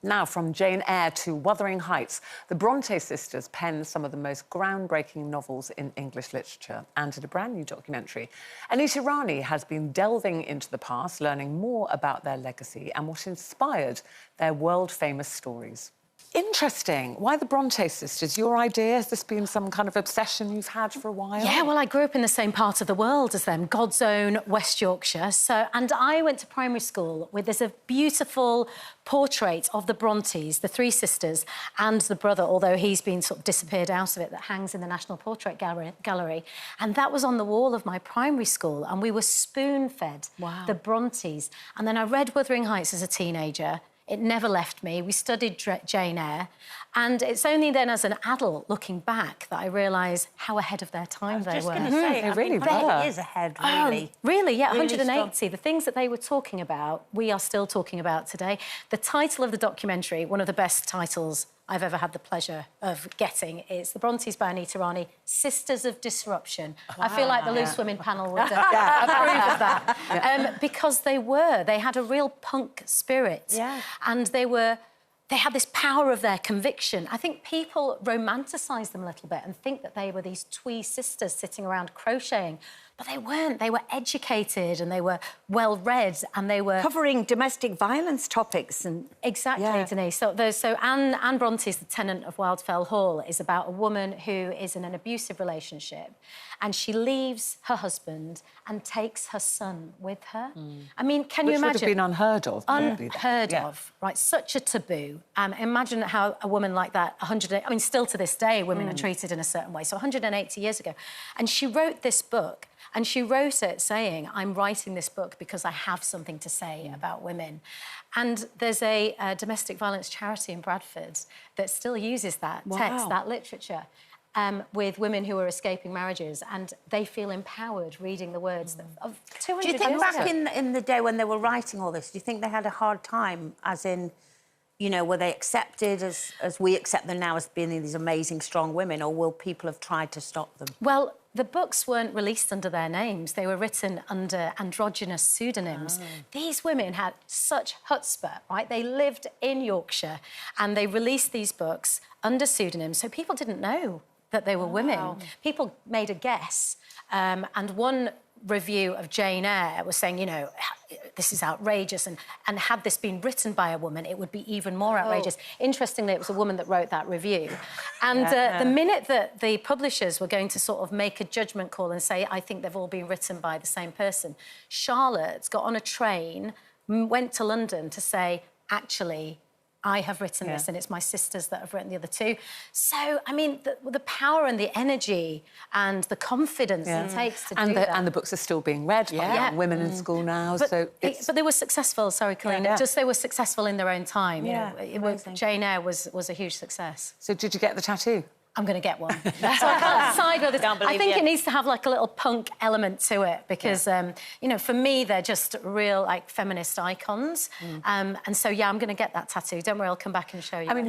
Now, from Jane Eyre to Wuthering Heights, the Brontë sisters penned some of the most groundbreaking novels in English literature. And in a brand new documentary, Anita Rani has been delving into the past, learning more about their legacy and what inspired their world-famous stories. Interesting. Why the Brontë sisters? Your idea? Has this been some kind of obsession you've had for a while? Yeah, well, I grew up in the same part of the world as them, God's own West Yorkshire. And I went to primary school with this beautiful portrait of the Brontes, the three sisters, and the brother, although he's been sort of disappeared out of it, that hangs in the National Portrait Gallery. And that was on the wall of my primary school, and we were spoon-fed the Brontes. And then I read Wuthering Heights as a teenager. It never left me. We studied Jane Eyre. And it's only then as an adult, looking back, that I realise how ahead of their time they were. I was just going to say, they really were. 20 years ahead, really. Really, yeah, Really 180. strong. The things that they were talking about, we are still talking about today. The title of the documentary, one of the best titles I've ever had the pleasure of getting, is The Brontes by Anita Rani, Sisters of Disruption. Wow. I feel like the Loose Women panel would approve of that. Because they had a real punk spirit. Yeah. And they had this power of their conviction. I think people romanticise them a little bit and think that they were these twee sisters sitting around crocheting. But they weren't. They were educated and they were well-read and they were... covering domestic violence topics and... Exactly, Denise. So Anne Bronte's The Tenant of Wildfell Hall is about a woman who is in an abusive relationship and she leaves her husband and takes her son with her. I mean, can you imagine... Which would have been unheard of. Unheard of, right? Such a taboo. Imagine how a woman like that, I mean, still to this day, women are treated in a certain way. So 180 years ago. And she wrote this book. And she wrote it saying, I'm writing this book because I have something to say about women. And there's a domestic violence charity in Bradford that still uses that text, that literature, with women who are escaping marriages, and they feel empowered reading the words of 200 Do you think years back ago. in the day when they were writing all this, do you think they had a hard time, as in, you know, were they accepted as we accept them now as being these amazing, strong women, or will people have tried to stop them? Well, the books weren't released under their names. They were written under androgynous pseudonyms. These women had such chutzpah, right? They lived in Yorkshire and they released these books under pseudonyms, so people didn't know that they were women. People made a guess. And one review of Jane Eyre was saying, you know, this is outrageous, and had this been written by a woman, it would be even more outrageous. Interestingly, it was a woman that wrote that review. And the minute that the publishers were going to sort of make a judgment call and say, I think they've all been written by the same person, Charlotte got on a train, went to London to say, actually, I have written this and it's my sisters that have written the other two. So, I mean, the power and the energy and the confidence it takes to do that. And the books are still being read by young women in school now, but they were successful, sorry, Colleen, just they were successful in their own time. You know, Jane Eyre was a huge success. So did you get the tattoo? I'm going to get one. So I can't decide whether... I think it needs to have, like, a little punk element to it because, you know, for me, they're just real, like, feminist icons. And so, yeah, I'm going to get that tattoo. Don't worry, I'll come back and show you. I mean,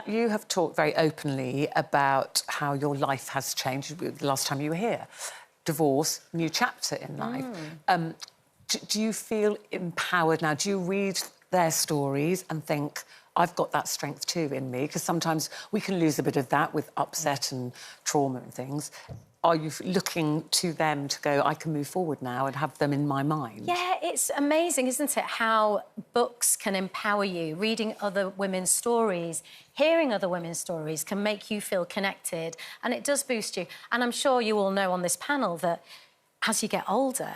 you have talked very openly about how your life has changed the last time you were here. Divorce, new chapter in life. Do you feel empowered now? Do you read their stories and think, I've got that strength too in me? Because sometimes we can lose a bit of that with upset and trauma and things. Are you looking to them to go, I can move forward now and have them in my mind? Yeah, it's amazing, isn't it, how books can empower you. Reading other women's stories, hearing other women's stories can make you feel connected, and it does boost you. And I'm sure you all know on this panel that as you get older,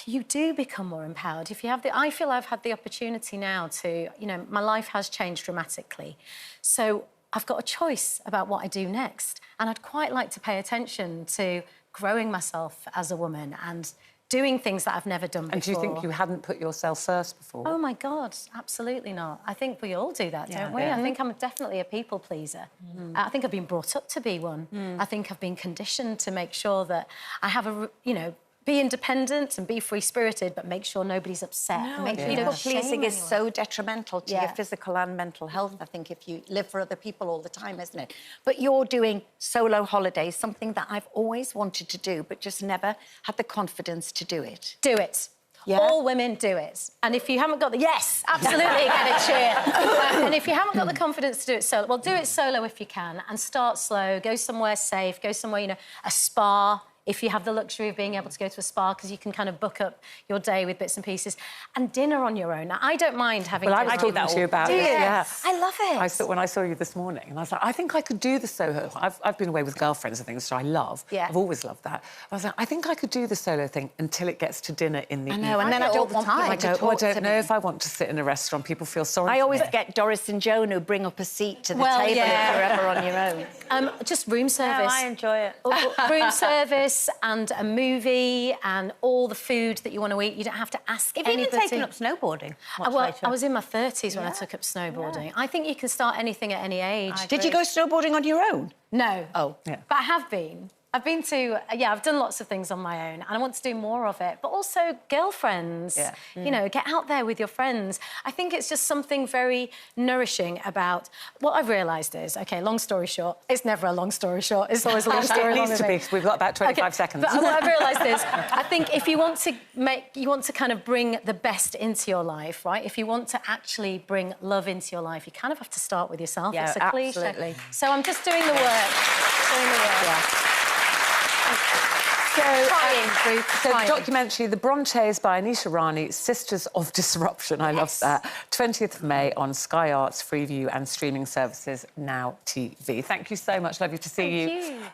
you do become more empowered. If you have I feel I've had the opportunity now to, you know, my life has changed dramatically. So I've got a choice about what I do next. And I'd quite like to pay attention to growing myself as a woman and doing things that I've never done before. And do you think you hadn't put yourself first before? Oh, my God, absolutely not. I think we all do that, don't we? I think I'm definitely a people pleaser. I think I've been brought up to be one. I think I've been conditioned to make sure that I have you know, be independent and be free-spirited, but make sure nobody's upset. People pleasing is so detrimental to your physical and mental health, I think, if you live for other people all the time, isn't it? But you're doing solo holidays, something that I've always wanted to do, but just never had the confidence to do it. Do it. Yeah. All women do it. And if you haven't got the... Yes, absolutely, get a cheer. And if you haven't got the confidence to do it solo, well, do it solo if you can and start slow. Go somewhere safe, go somewhere, you know, a spa, if you have the luxury of being able to go to a spa, because you can kind of book up your day with bits and pieces. And dinner on your own. Now, I don't mind having dinner. Well, I was talking to you about this. Yeah. I love it. When I saw you this morning, and I was like, I think I could do the solo. I've been away with girlfriends and things, which I love. Yeah. I've always loved that. I was like, I think I could do the solo thing until it gets to dinner in the evening. I know, and then I don't want people I to talk don't know if I want to sit in a restaurant. People feel sorry for me. I always get Doris and Joan who bring up a seat to the table if you're ever on your own. Just room service. No, I enjoy it. Room service and a movie and all the food that you want to eat. You don't have to ask anybody. Have you taken up snowboarding much later? I was in my 30s when I took up snowboarding. Yeah. I think you can start anything at any age. Did you go snowboarding on your own? No. Oh. Yeah. But I have been. I've been to... I've done lots of things on my own and I want to do more of it. But also girlfriends. Yeah. You know, get out there with your friends. I think it's just something very nourishing about... What I've realised is, OK, long story short, it's never a long story short. It's always a long story long. It needs to be. We've got about 25 seconds. But what I've realised is, I think if you want to kind of bring the best into your life, right? If you want to actually bring love into your life, you kind of have to start with yourself. Yeah, it's a cliche. absolutely. So I'm just doing the work. Yeah. So the documentary, The Brontes by Anita Rani, Sisters of Disruption, I love that. 20th of May on Sky Arts, Freeview and streaming services, Now TV. Thank you so much. Lovely to see you. Thank you.